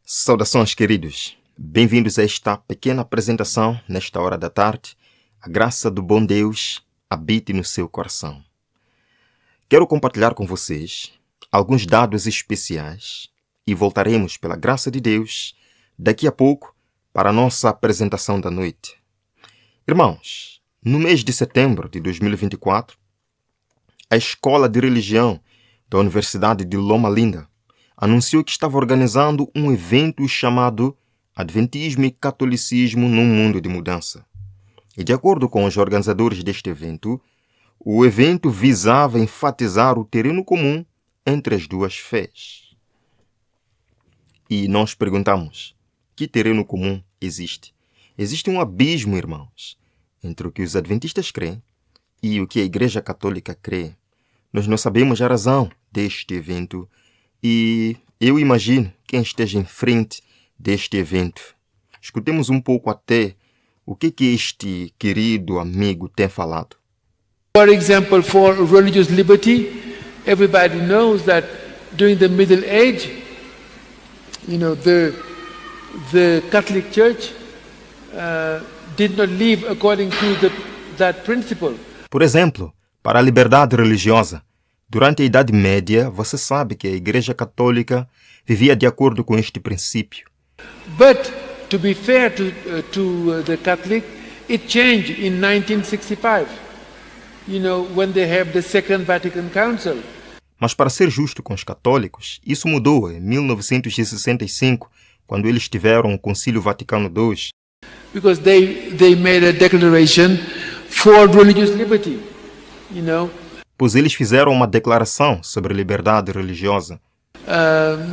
Saudações, queridos. Bem-vindos a esta pequena apresentação nesta hora da tarde. A graça do bom Deus habite no seu coração. Quero compartilhar com vocês alguns dados especiais e voltaremos, pela graça de Deus, daqui a pouco para a nossa apresentação da noite. Irmãos, no mês de setembro de 2024, a Escola de Religião da Universidade de Loma Linda anunciou que estava organizando um evento chamado Adventismo e Catolicismo num Mundo de Mudança. E de acordo com os organizadores deste evento, o evento visava enfatizar o terreno comum entre as duas fés. E nós perguntamos, que terreno comum existe? Existe um abismo, irmãos, entre o que os adventistas creem e o que a Igreja Católica crê. Nós não sabemos a razão deste evento e eu imagino quem esteja em frente deste evento. Escutemos um pouco até o que este querido amigo tem falado. For example, for religious liberty, everybody knows that during the Middle Age, the Catholic Church did not live according to that principle. Por exemplo, para a liberdade religiosa, durante a Idade Média, você sabe que a Igreja Católica vivia de acordo com este princípio. But to be fair to the Catholic, it changed in 1965. When they have the Second Vatican Council. Mas para ser justo com os católicos, isso mudou em 1965, quando eles tiveram o Concílio Vaticano II. Because they made a declaration for religious liberty, Pois eles fizeram uma declaração sobre liberdade religiosa.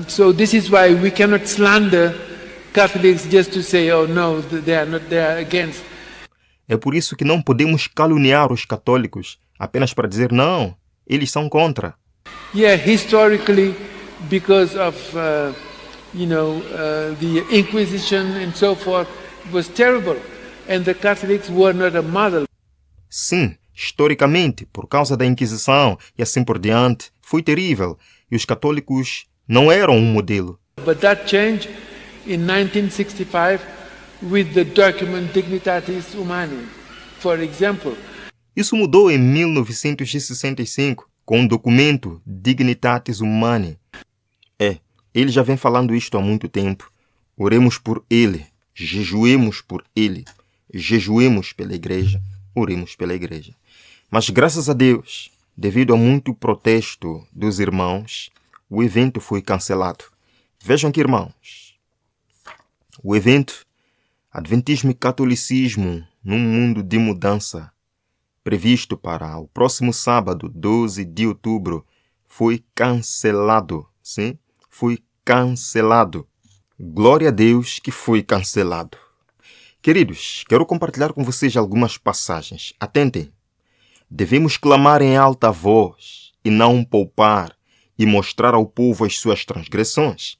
So this is why we cannot slander Catholics just to say, oh no, they are against. É por isso que não podemos caluniar os católicos apenas para dizer não, eles são contra. Yeah, historically, because of the Inquisition and so forth, it was terrible, and the Catholics were not a model. Sim, historicamente, por causa da Inquisição e assim por diante, foi terrível e os católicos não eram um modelo. But that changed in 1965 with the document Dignitatis Humanae, for example. Isso mudou em 1965 com o documento Dignitatis Humanae. Ele já vem falando isto há muito tempo. Oremos por ele, jejuemos por ele, jejuemos pela igreja, oremos pela igreja. Mas graças a Deus, devido a muito protesto dos irmãos, o evento foi cancelado. Vejam que, irmãos, o evento Adventismo e Catolicismo num Mundo de Mudança, previsto para o próximo sábado, 12 de outubro, foi cancelado. Sim, foi cancelado. Glória a Deus que foi cancelado. Queridos, quero compartilhar com vocês algumas passagens. Atentem. Devemos clamar em alta voz e não poupar e mostrar ao povo as suas transgressões.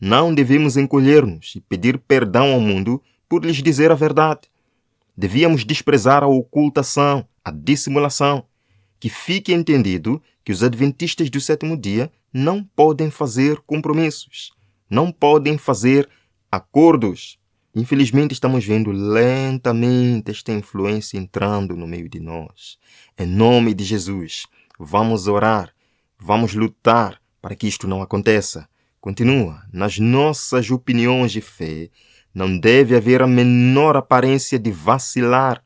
Não devemos encolher-nos e pedir perdão ao mundo por lhes dizer a verdade. Devíamos desprezar a ocultação, a dissimulação. Que fique entendido que os adventistas do sétimo dia não podem fazer compromissos, não podem fazer acordos. Infelizmente, estamos vendo lentamente esta influência entrando no meio de nós. Em nome de Jesus, vamos orar, vamos lutar para que isto não aconteça. Continua, nas nossas opiniões de fé, não deve haver a menor aparência de vacilar.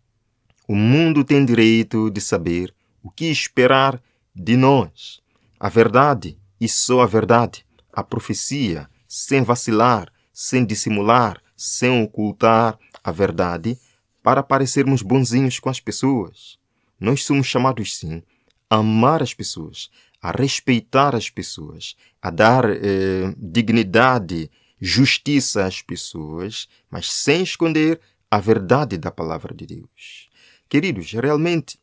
O mundo tem direito de saber o que esperar de nós. A verdade e só a verdade. A profecia, sem vacilar, sem dissimular, sem ocultar a verdade, para parecermos bonzinhos com as pessoas. Nós somos chamados, sim, a amar as pessoas, a respeitar as pessoas, a dar dignidade, justiça às pessoas, mas sem esconder a verdade da palavra de Deus. Queridos, realmente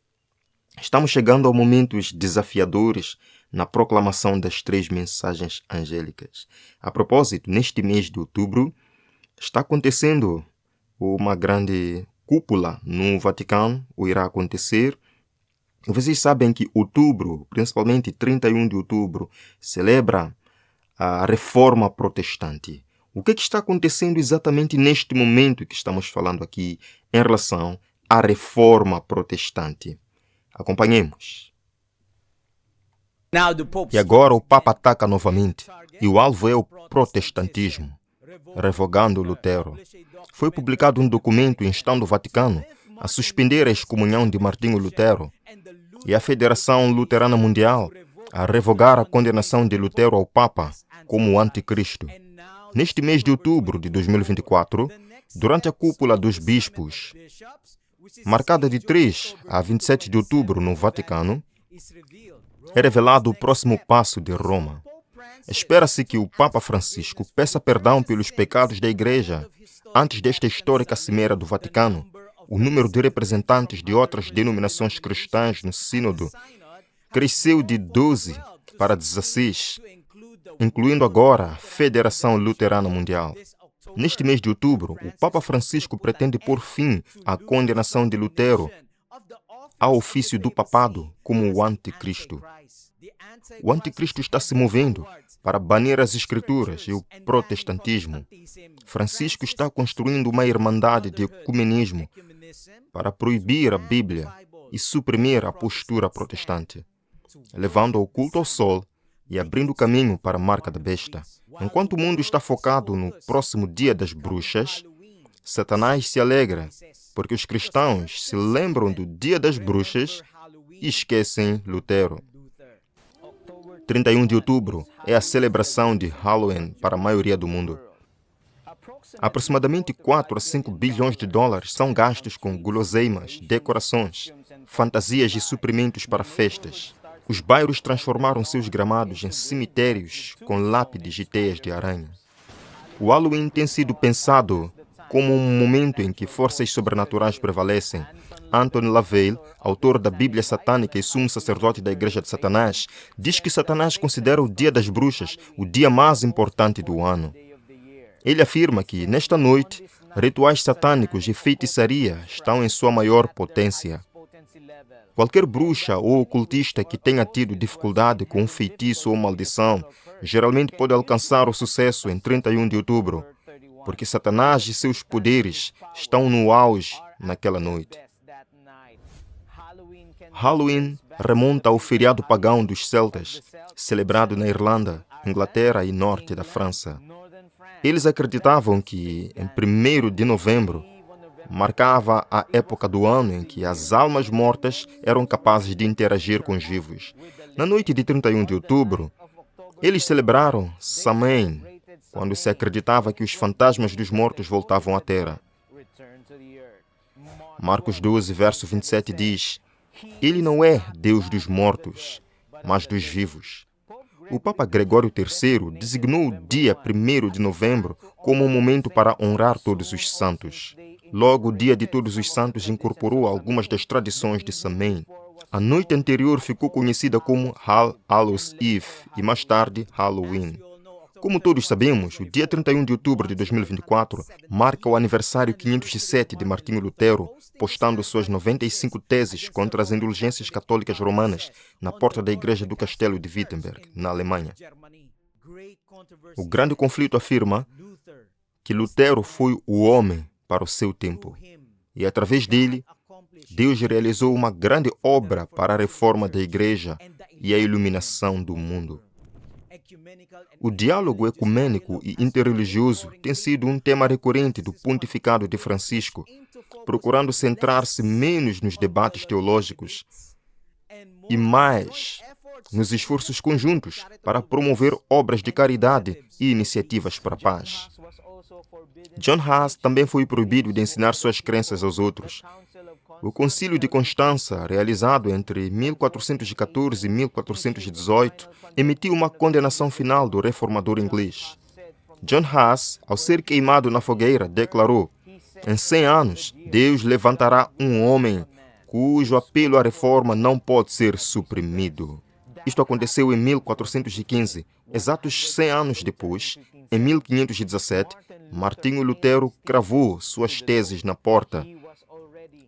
estamos chegando a momentos desafiadores na proclamação das 3 mensagens angélicas. A propósito, neste mês de outubro, está acontecendo uma grande cúpula no Vaticano, ou irá acontecer. Vocês sabem que outubro, principalmente 31 de outubro, celebra a Reforma Protestante, O que é que está acontecendo exatamente neste momento que estamos falando aqui em relação à reforma protestante? Acompanhemos. E agora o Papa ataca novamente, e o alvo é o protestantismo, revogando Lutero. Foi publicado um documento instando o Vaticano a suspender a excomunhão de Martinho Lutero e a Federação Luterana Mundial a revogar a condenação de Lutero ao Papa como anticristo. Neste mês de outubro de 2024, durante a cúpula dos bispos, marcada de 3 a 27 de outubro no Vaticano, é revelado o próximo passo de Roma. Espera-se que o Papa Francisco peça perdão pelos pecados da Igreja. Antes desta histórica cimeira do Vaticano, o número de representantes de outras denominações cristãs no Sínodo cresceu de 12 para 16, incluindo agora a Federação Luterana Mundial. Neste mês de outubro, o Papa Francisco pretende pôr fim à condenação de Lutero ao ofício do papado como o anticristo. O anticristo está se movendo para banir as escrituras e o protestantismo. Francisco está construindo uma irmandade de ecumenismo para proibir a Bíblia e suprimir a postura protestante, levando ao culto ao sol e abrindo caminho para a marca da besta. Enquanto o mundo está focado no próximo dia das bruxas, Satanás se alegra porque os cristãos se lembram do dia das bruxas e esquecem Lutero. 31 de outubro é a celebração de Halloween para a maioria do mundo. Aproximadamente 4 a 5 bilhões de dólares são gastos com guloseimas, decorações, fantasias e suprimentos para festas. Os bairros transformaram seus gramados em cemitérios com lápides e teias de aranha. O Halloween tem sido pensado como um momento em que forças sobrenaturais prevalecem. Anthony LaVey, autor da Bíblia Satânica e sumo sacerdote da Igreja de Satanás, diz que Satanás considera o Dia das Bruxas o dia mais importante do ano. Ele afirma que, nesta noite, rituais satânicos e feitiçaria estão em sua maior potência. Qualquer bruxa ou ocultista que tenha tido dificuldade com um feitiço ou maldição, geralmente pode alcançar o sucesso em 31 de outubro, porque Satanás e seus poderes estão no auge naquela noite. Halloween remonta ao feriado pagão dos celtas, celebrado na Irlanda, Inglaterra e norte da França. Eles acreditavam que, em 1º de novembro, marcava a época do ano em que as almas mortas eram capazes de interagir com os vivos. Na noite de 31 de outubro, eles celebraram Samhain, quando se acreditava que os fantasmas dos mortos voltavam à terra. Marcos 12, verso 27 diz: Ele não é Deus dos mortos, mas dos vivos. O Papa Gregório III designou o dia 1º de novembro como um momento para honrar todos os santos. Logo, o Dia de Todos os Santos incorporou algumas das tradições de Samhain. A noite anterior ficou conhecida como All Hallows Eve e mais tarde Halloween. Como todos sabemos, o dia 31 de outubro de 2024 marca o aniversário 507 de Martinho Lutero, postando suas 95 teses contra as indulgências católicas romanas na porta da igreja do Castelo de Wittenberg, na Alemanha. O grande conflito afirma que Lutero foi o homem para o seu tempo e, através dele, Deus realizou uma grande obra para a reforma da igreja e a iluminação do mundo. O diálogo ecumênico e interreligioso tem sido um tema recorrente do pontificado de Francisco, procurando centrar-se menos nos debates teológicos e mais nos esforços conjuntos para promover obras de caridade e iniciativas para a paz. John Huss também foi proibido de ensinar suas crenças aos outros. O Concílio de Constança, realizado entre 1414 e 1418, emitiu uma condenação final do reformador inglês. John Huss, ao ser queimado na fogueira, declarou: em 100 anos, Deus levantará um homem cujo apelo à reforma não pode ser suprimido. Isto aconteceu em 1415. Exatos 100 anos depois, em 1517, Martinho Lutero cravou suas teses na porta,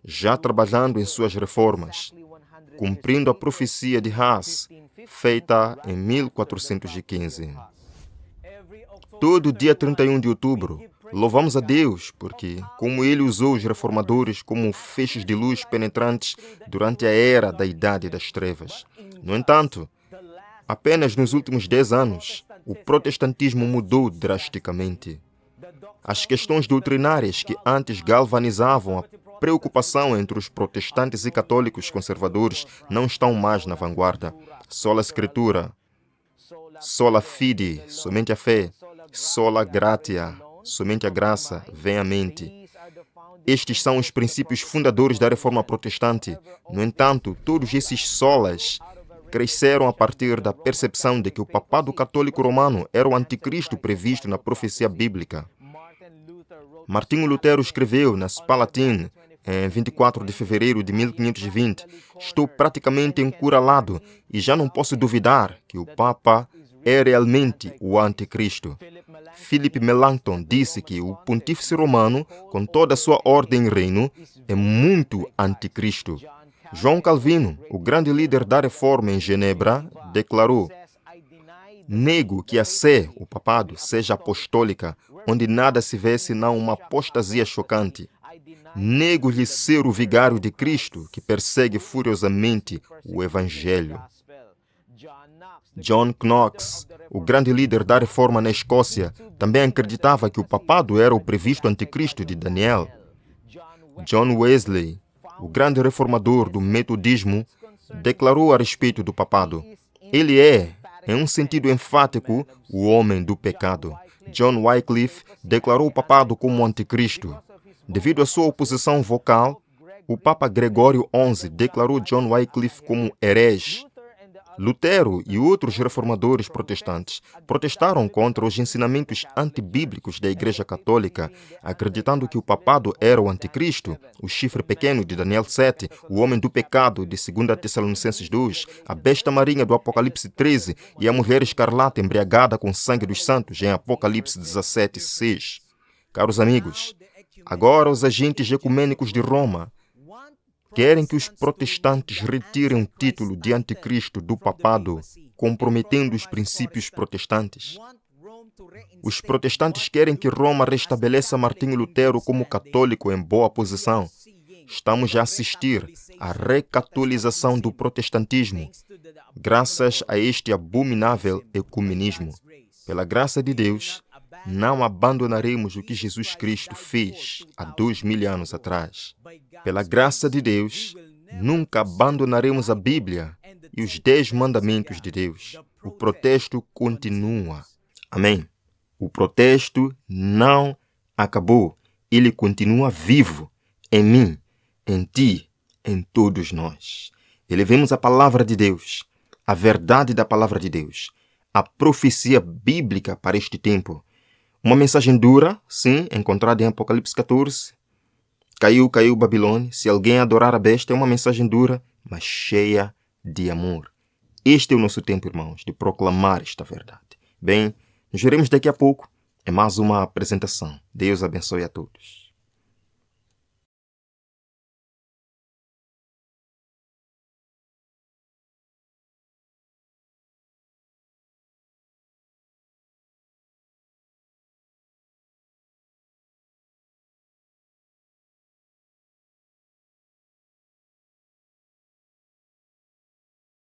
já trabalhando em suas reformas, cumprindo a profecia de Huss, feita em 1415. Todo dia 31 de outubro, louvamos a Deus porque, como Ele usou os reformadores como feixes de luz penetrantes durante a era da Idade das Trevas. No entanto, apenas nos últimos 10 anos, o protestantismo mudou drasticamente. As questões doutrinárias que antes galvanizavam a preocupação entre os protestantes e católicos conservadores não estão mais na vanguarda. Sola Escritura, sola fide, somente a fé, sola gratia, somente a graça, vem à mente. Estes são os princípios fundadores da reforma protestante. No entanto, todos esses solas cresceram a partir da percepção de que o papado católico romano era o anticristo previsto na profecia bíblica. Martinho Lutero escreveu na Spalatin, em 24 de fevereiro de 1520, estou praticamente encurralado e já não posso duvidar que o Papa é realmente o anticristo. Philip Melanchthon disse que o pontífice romano, com toda a sua ordem e reino, é muito anticristo. João Calvino, o grande líder da reforma em Genebra, declarou: nego que a sé, o papado, seja apostólica, onde nada se vê senão uma apostasia chocante. Nego-lhe ser o vigário de Cristo, que persegue furiosamente o Evangelho. John Knox, o grande líder da reforma na Escócia, também acreditava que o papado era o previsto anticristo de Daniel. John Wesley, o grande reformador do metodismo, declarou a respeito do papado: ele é, em um sentido enfático, o homem do pecado. John Wycliffe declarou o papado como anticristo. Devido à sua oposição vocal, o Papa Gregório XI declarou John Wycliffe como herege. Lutero e outros reformadores protestantes protestaram contra os ensinamentos antibíblicos da Igreja Católica, acreditando que o papado era o anticristo, o chifre pequeno de Daniel 7, o homem do pecado de 2 Tessalonicenses 2, a besta marinha do Apocalipse 13 e a mulher escarlate embriagada com sangue dos santos em Apocalipse 17, 6. Caros amigos, agora os agentes ecumênicos de Roma querem que os protestantes retirem o título de anticristo do papado, comprometendo os princípios protestantes. Os protestantes querem que Roma restabeleça Martinho Lutero como católico em boa posição. Estamos a assistir à recatolização do protestantismo, graças a este abominável ecumenismo. Pela graça de Deus, não abandonaremos o que Jesus Cristo fez há 2000 anos atrás. Pela graça de Deus, nunca abandonaremos a Bíblia e os 10 mandamentos de Deus. O protesto continua. Amém. O protesto não acabou. Ele continua vivo em mim, em ti, em todos nós. Elevemos a palavra de Deus, a verdade da palavra de Deus, a profecia bíblica para este tempo. Uma mensagem dura, sim, encontrada em Apocalipse 14. Caiu Babilônia. Se alguém adorar a besta, é uma mensagem dura, mas cheia de amor. Este é o nosso tempo, irmãos, de proclamar esta verdade. Bem, nos veremos daqui a pouco em mais uma apresentação. Deus abençoe a todos.